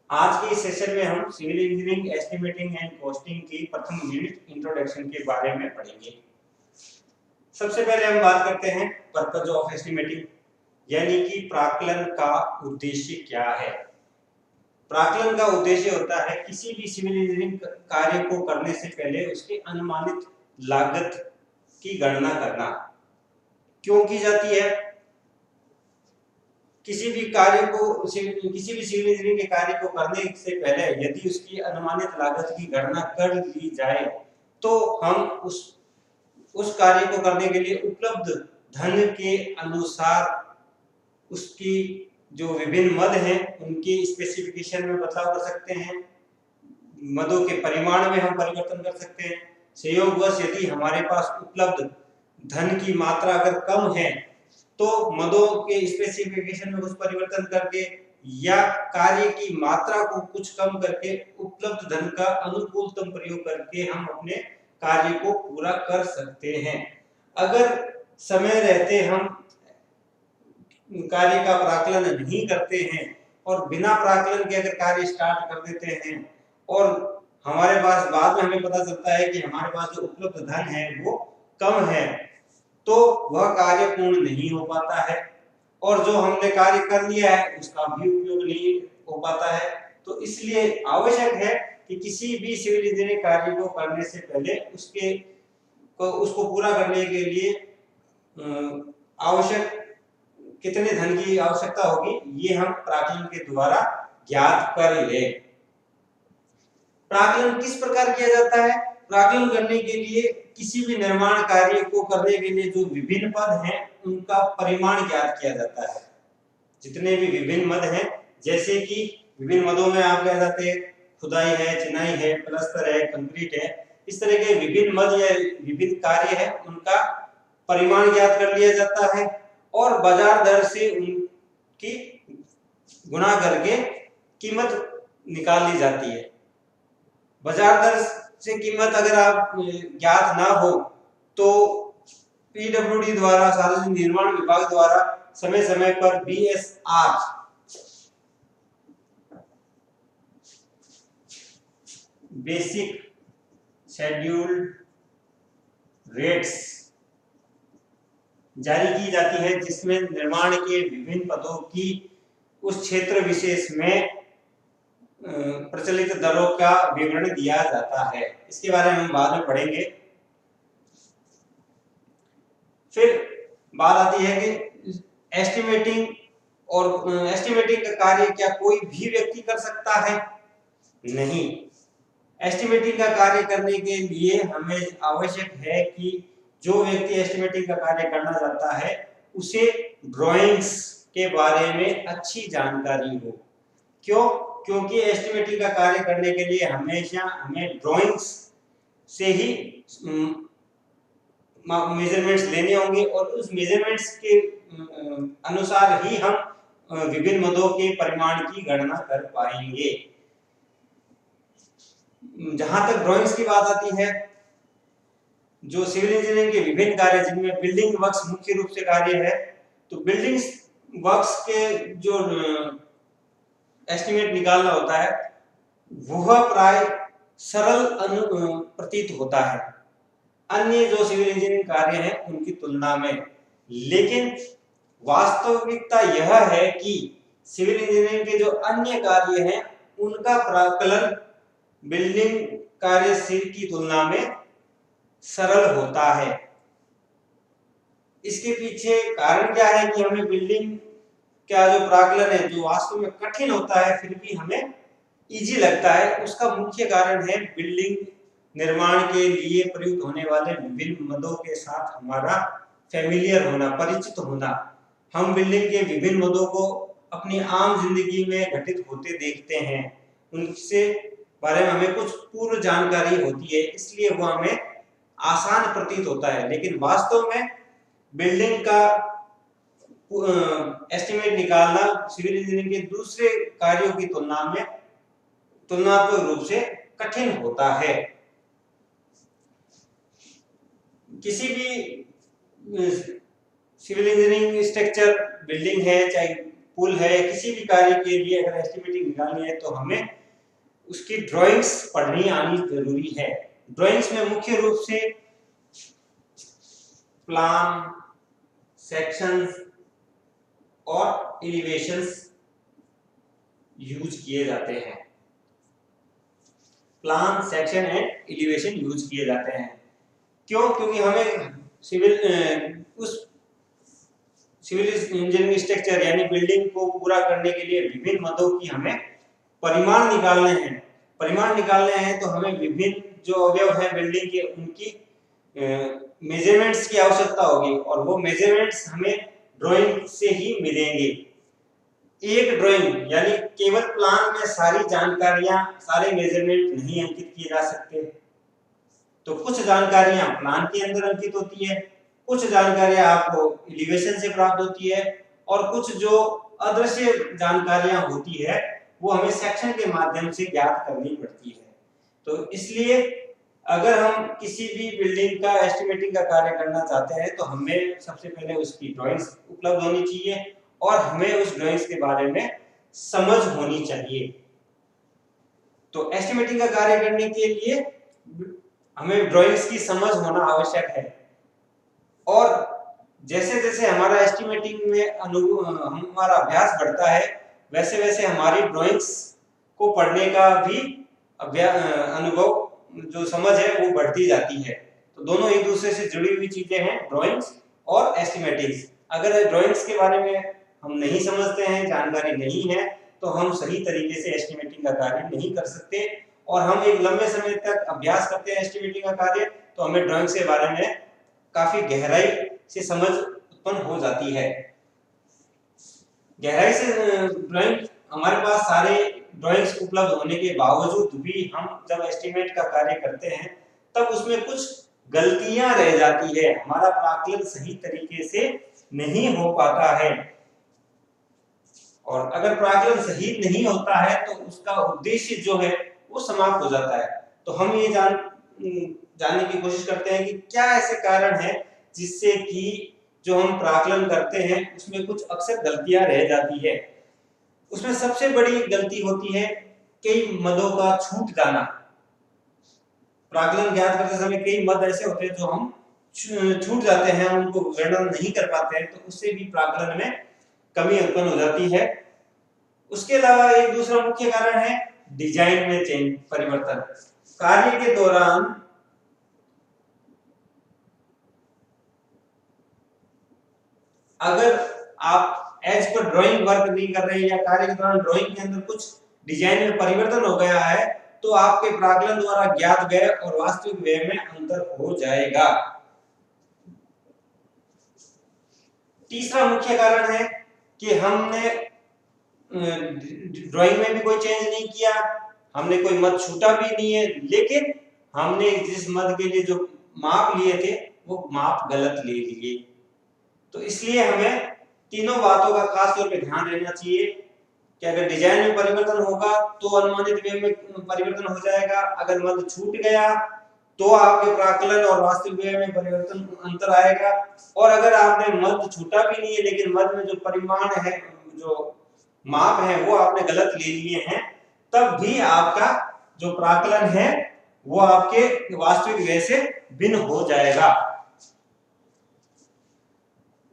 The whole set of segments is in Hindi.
आज के इस सेशन में हम civil engineering estimating and costing की प्रथम यूनिट इंट्रोडक्शन के बारे में पढ़ेंगे। सबसे पहले हम बात करते हैं पर्पज ऑफ एस्टिमेटिंग, यानी कि प्राकलन का उद्देश्य क्या है। प्राकलन का उद्देश्य होता है किसी भी सिविल इंजीनियरिंग कार्य को करने से पहले उसकी अनुमानित लागत की गणना करना। क्यों की जाती है? किसी भी सिविल इंजीनियरिंग के कार्य को करने से पहले यदि उसकी अनुमानित लागत की गणना कर ली जाए तो हम उस कार्य को करने के लिए उपलब्ध धन के अनुसार उसकी जो विभिन्न मद हैं उनके स्पेसिफिकेशन में बदलाव कर सकते हैं, मदों के परिमाण में हम परिवर्तन कर सकते हैं। संयोगवश यदि हमारे पास उपलब्ध धन की मात्रा अगर कम है तो मदों के स्पेसिफिकेशन में कुछ परिवर्तन करके या कार्य की मात्रा को कुछ कम करके उपलब्ध धन का अनुकूलतम प्रयोग करके हम अपने कार्य को पूरा कर सकते हैं। अगर समय रहते हम कार्य का प्राकलन नहीं करते हैं और बिना प्राकलन के अगर कार्य स्टार्ट कर देते हैं और हमारे पास बाद में हमें पता चलता है कि हमारे पास जो उपलब्ध धन है वो कम है, तो वह कार्य पूर्ण नहीं हो पाता है और जो हमने कार्य कर लिया है उसका भी उपयोग नहीं हो पाता है। तो इसलिए आवश्यक है कि किसी भी सिविल इंजीनियरिंग कार्य को करने से पहले उसको पूरा करने के लिए आवश्यक कितने धन की आवश्यकता होगी ये हम प्राकलन के द्वारा ज्ञात कर ले। प्राकलन किस प्रकार किया जाता है? प्राकलन करने के लिए किसी भी निर्माण कार्य को करने के लिए जो विभिन्न पद हैं उनका परिमाण ज्ञात किया जाता है। जितने भी विभिन्न मद हैं, जैसे कि विभिन्न मदों में आप कह सकते हैं खुदाई है, चिनाई है, प्लास्टर है, कंक्रीट है, इस तरह के विभिन्न मद या विभिन्न कार्य है उनका परिमाण ज्ञात कर लिया जाता है और बाजार दर से उनकी गुणा करके कीमत निकाल ली जाती है। बाजार दर से कीमत अगर आप ज्ञात ना हो तो पीडब्ल्यूडी द्वारा, सार्वजनिक निर्माण विभाग द्वारा समय समय पर बीएसआर बेसिक शेड्यूल्ड रेट्स जारी की जाती है, जिसमें निर्माण के विभिन्न पदों की उस क्षेत्र विशेष में प्रचलित दरों का विवरण दिया जाता है। इसके बारे में हम बाद में पढ़ेंगे। फिर बात आती है कि एस्टिमेटिंग का कार्य क्या कोई भी व्यक्ति कर सकता है? नहीं। एस्टिमेटिंग का कार्य करने के लिए हमें आवश्यक है कि जो व्यक्ति एस्टिमेटिंग का कार्य करना चाहता है उसे ड्राइंग्स के बारे में अच्छी जानकारी हो। क्यों? क्योंकि एस्टिमेटिंग का कार्य करने के लिए हमेशा हमें ड्राइंग्स से ही मेजरमेंट्स लेने होंगे और उस मेजरमेंट्स के अनुसार ही हम विभिन्न मदों के परिमाण की गणना कर पाएंगे। जहां तक ड्राइंग्स की बात आती है, जो सिविल इंजीनियरिंग के विभिन्न कार्य जिनमें बिल्डिंग वर्क्स मुख्य रूप से कार्य है, तो बिल्डिंग वर्क्स के जो एस्टिमेट निकालना होता है वह प्राय सरल प्रतीत होता है अन्य जो सिविल इंजीनियरिंग कार्य हैं उनकी तुलना में। लेकिन वास्तविकता यह है कि सिविल इंजीनियरिंग के जो अन्य कार्य हैं उनका प्राकलन बिल्डिंग कार्य की तुलना में सरल होता है। इसके पीछे कारण क्या है कि हमें बिल्डिंग का जो प्राकलन है जो वास्तव में कठिन होता है फिर भी हमें इजी लगता है, उसका मुख्य कारण है बिल्डिंग निर्माण के लिए प्रयुक्त होने वाले विभिन्न मदों के साथ हमारा फैमिलियर होना, परिचित होना। हम बिल्डिंग के विभिन्न मदों को अपनी आम जिंदगी में घटित होते देखते हैं, उनसे बारे में हमें कुछ पूर्व जानकारी होती है, इसलिए वो हमें आसान प्रतीत होता है। लेकिन वास्तव में बिल्डिंग का एस्टिमेट निकालना सिविल इंजीनियरिंग के दूसरे कार्यों की तुलना में तुलनात्मक रूप से कठिन होता है। किसी भी सिविल इंजीनियरिंग स्ट्रक्चर बिल्डिंग है, चाहे पुल है, किसी भी कार्य के लिए अगर एस्टिमेटिंग निकालनी है तो हमें उसकी ड्राइंग्स पढ़नी आनी जरूरी है। ड्राइंग्स में मुख्य रूप से प्लान, सेक्शंस और एलिवेशंस यूज किए जाते हैं। Plan, section and elevation use किए जाते हैं। क्यों? क्योंकि हमें सिविल इंजीनियरिंग स्ट्रक्चर यानी बिल्डिंग को पूरा करने के लिए विभिन्न मदों की हमें परिमाण निकालने हैं। परिमाण निकालने हैं तो हमें विभिन्न जो अवयव है बिल्डिंग के उनकी मेजरमेंट्स की आवश्यकता होगी और वो मेजरमेंट्स हमें ड्राइंग से ही मिलेंगे। एक ड्राइंग यानी केवल प्लान में सारी जानकारियां, सारे मेजरमेंट नहीं अंकित किए जा सकते। तो कुछ जानकारियां प्लान के अंदर अंकित होती है, कुछ जानकारियां आपको एलिवेशन से प्राप्त होती है और कुछ जो अदृश्य जानकारियां होती है वो हमें सेक्शन के माध्यम से ज्ञात करनी पड़ती है। तो इसलिए अगर हम किसी भी बिल्डिंग का एस्टिमेटिंग का कार्य करना चाहते हैं तो हमें सबसे पहले उसकी ड्राइंग्स उपलब्ध होनी चाहिए और हमें उस ड्राइंग्स के बारे में समझ होनी चाहिए। तो एस्टिमेटिंग का कार्य करने के लिए हमें ड्राइंग्स की समझ होना आवश्यक है और जैसे जैसे हमारा एस्टिमेटिंग में हमारा अभ्यास बढ़ता है वैसे वैसे हमारी ड्राइंग्स को पढ़ने का भी अनुभव जो समझ है वो बढ़ती जाती है। तो दोनों एक दूसरे से जुड़ी हुई चीजें हैं, ड्राइंग्स और एस्टिमेटिंग्स। अगर ड्राइंग्स के बारे में हम नहीं समझते हैं, जानकारी नहीं है, तो हम सही तरीके से एस्टिमेटिंग का कार्य नहीं कर सकते और हम एक लंबे समय तक अभ्यास करते हैं एस्टिमेटिंग का कार्य तो हमें ड्राइंग्स के बारे में काफी गहराई से समझ उत्पन्न हो जाती है। गहराई से ड्राइंग हमारे पास सारे ड्राइंग्स उपलब्ध होने के बावजूद भी हम जब एस्टिमेट का कार्य करते हैं तब उसमें कुछ गलतियां रह जाती है, हमारा प्राकलन सही तरीके से नहीं हो पाता है और अगर प्राकलन सही नहीं होता है तो उसका उद्देश्य जो है वो समाप्त हो जाता है। तो हम ये जानने की कोशिश करते हैं कि क्या ऐसे कारण है जिससे कि जो हम प्राकलन करते हैं उसमें कुछ अक्सर गलतियां रह जाती है। उसमें सबसे बड़ी गलती होती है कई मदों का छूट जाना। प्राकलन ज्ञात करते समय कई मद ऐसे होते हैं जो हम छूट जाते हैं, उनको गणना नहीं कर पाते हैं, तो उससे भी प्राकलन में कमी उत्पन्न हो जाती है। उसके अलावा एक दूसरा मुख्य कारण है डिजाइन में परिवर्तन। कार्य के दौरान अगर आप एज पर ड्राइंग वर्क नहीं कर रहे हैं या कार्य के दौरान ड्राइंग के अंदर कुछ डिजाइन में परिवर्तन हो गया है तो आपके प्राकलन द्वारा ज्ञात व्यय और वास्तविक व्यय में अंतर हो जाएगा। तीसरा मुख्य कारण है कि हमने ड्राइंग में भी कोई चेंज नहीं किया, हमने कोई मद छूटा भी नहीं है, लेकिन हमने जिस मद के लिए जो माप लिए थे वो माप गलत ले लिए। तो इसलिए हमें तीनों बातों का खास तौर पे ध्यान रखना चाहिए कि अगर डिजाइन में परिवर्तन होगा तो अनुमानित व्यय में परिवर्तन हो जाएगा, अगर मद छूट गया तो आपके प्राकलन और वास्तविक व्यय में परिवर्तन अंतर आएगा, और अगर आपने मद छूटा भी नहीं है लेकिन मद में जो परिमाण है, जो माप है वो आपने गलत ले लिए हैं, तब भी आपका जो प्राकलन है वो आपके वास्तविक व्यय से भिन्न हो जाएगा।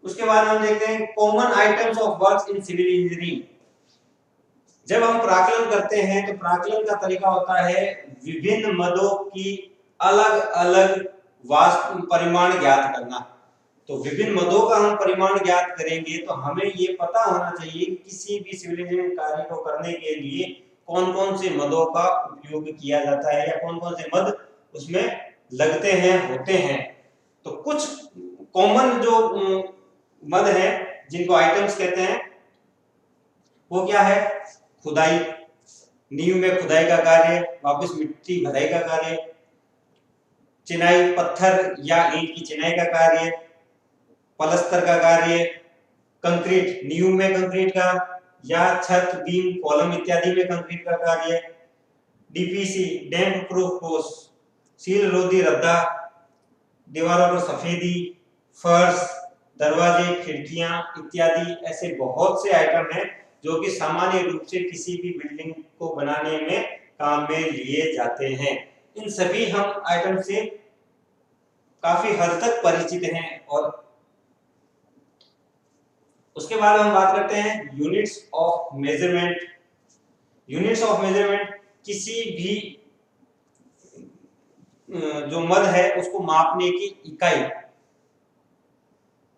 उसके बाद हम देखते हैं common items of works in civil engineering. जब हम प्राकलन करते हैं तो प्राकलन का तरीका होता है विभिन्न मदों की अलग अलग परिमाण ज्ञात करना। तो विभिन्न मदों का हम परिमाण ज्ञात करेंगे तो हमें ये पता होना चाहिए कि किसी भी सिविल इंजीनियरिंग कार्य को करने के लिए कौन कौन से मदों का उपयोग किया जाता है या कौन कौन से मद उसमें लगते हैं, होते हैं। तो कुछ कॉमन जो मद है जिनको आइटम्स कहते हैं वो क्या है? खुदाई, नींव में खुदाई का कार्य, वापस मिट्टी भराई का कार्य, चिनाई, पत्थर या ईंट की चिनाई का कार्य, पलस्तर का कार्य, कंक्रीट, नींव में कंक्रीट का या छत, बीम, कॉलम इत्यादि में कंक्रीट का कार्य, डीपीसी, डैम्प प्रूफ पोस्ट, सील रोधी रद्दा, दीवारों पर सफेदी, फर्श, दरवाजे, खिड़कियां इत्यादि ऐसे बहुत से आइटम हैं जो कि सामान्य रूप से किसी भी बिल्डिंग को बनाने में काम में लिए जाते हैं। इन सभी हम आइटम से काफी हद तक परिचित हैं। और उसके बाद हम बात करते हैं units of measurement. Units of measurement किसी भी जो मद है उसको मापने की इकाई।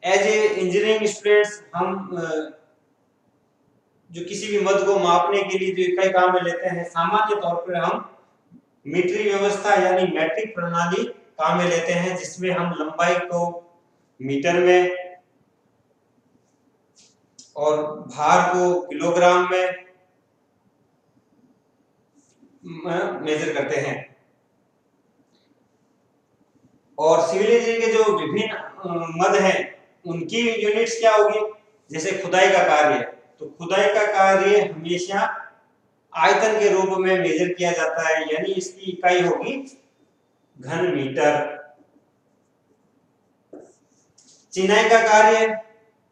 एज ए इंजीनियरिंग स्टूडेंट्स हम जो किसी भी मद को मापने के लिए जो इकाई काम में लेते हैं, सामान्य तौर पर हम मीट्रिक व्यवस्था यानी मैट्रिक प्रणाली काम में लेते हैं, जिसमें हम लंबाई को मीटर में और भार को किलोग्राम में मेजर करते हैं। और सिविल इंजीनियरिंग के जो विभिन्न मद हैं उनकी यूनिट्स क्या होगी? जैसे खुदाई का कार्य, तो खुदाई का कार्य हमेशा आयतन के रूप में मेजर किया जाता है, यानी इसकी इकाई होगी घन मीटर। चिनाई का कार्य,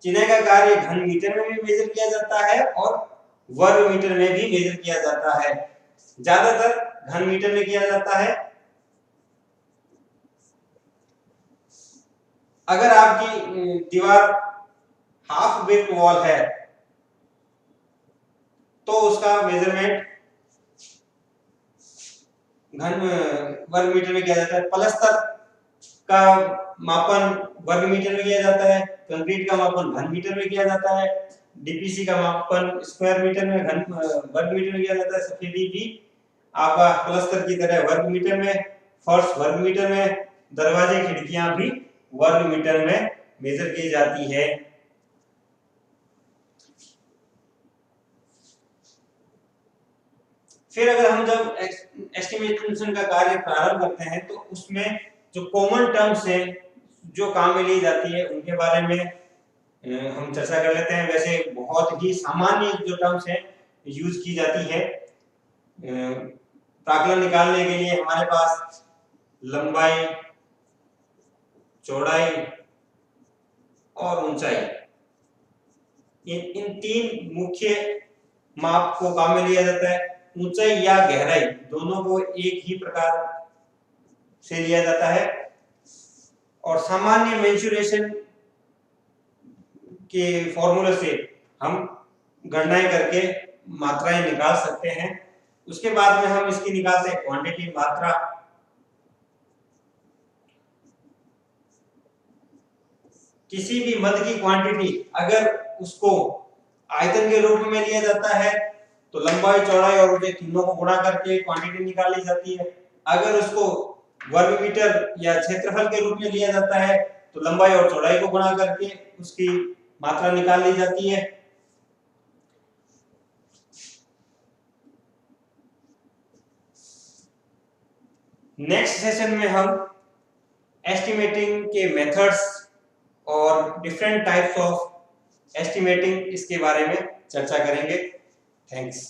चिनाई का कार्य घन मीटर में भी मेजर किया जाता है और वर्ग मीटर में भी मेजर किया जाता है। ज्यादातर घन मीटर में किया जाता है। अगर आपकी दीवार हाफ ब्रिक वॉल है तो उसका मेजरमेंट घन वर्ग मीटर में किया जाता है। पलस्तर का मापन वर्ग मीटर में किया जाता है। कंक्रीट का मापन घन मीटर में किया जाता है। डीपीसी का मापन स्क्वायर मीटर में घन वर्ग मीटर में किया जाता है। सफेदी भी आपका पलस्तर की तरह वर्ग मीटर में, फर्श वर्ग मीटर में, दरवाजे खिड़कियां भी वर्ग मीटर में मेजर की जाती है। फिर अगर हम जब एस्टिमेशन का कार्य प्रारंभ करते हैं तो उसमें जो कॉमन टर्म्स हैं जो काम में ली जाती है उनके बारे में हम चर्चा कर लेते हैं। वैसे बहुत ही सामान्य जो टर्म्स हैं यूज की जाती है। प्राकलन निकालने के लिए हमारे पास लंबाई, चौड़ाई और ऊंचाई, इन तीन मुख्य माप को काम में लिया जाता है। ऊंचाई या गहराई दोनों को एक ही प्रकार से लिया जाता है और सामान्य मेंसुरेशन के फॉर्मूले से हम गणनाएं करके मात्राएं निकाल सकते हैं। उसके बाद में हम इसकी निकालते हैं क्वांटिटी, मात्रा। किसी भी मद की क्वांटिटी अगर उसको आयतन के रूप में लिया जाता है तो लंबाई, चौड़ाई और ऊंचाई तीनों को गुणा करके क्वांटिटी निकाली जाती है। अगर उसको वर्ग मीटर या क्षेत्रफल के रूप में लिया जाता है तो लंबाई और चौड़ाई को गुणा करके उसकी मात्रा निकाल ली जाती है। नेक्स्ट सेशन में हम एस्टिमेटिंग के मेथड्स और डिफरेंट टाइप्स ऑफ एस्टिमेटिंग इसके बारे में चर्चा करेंगे। थैंक्स।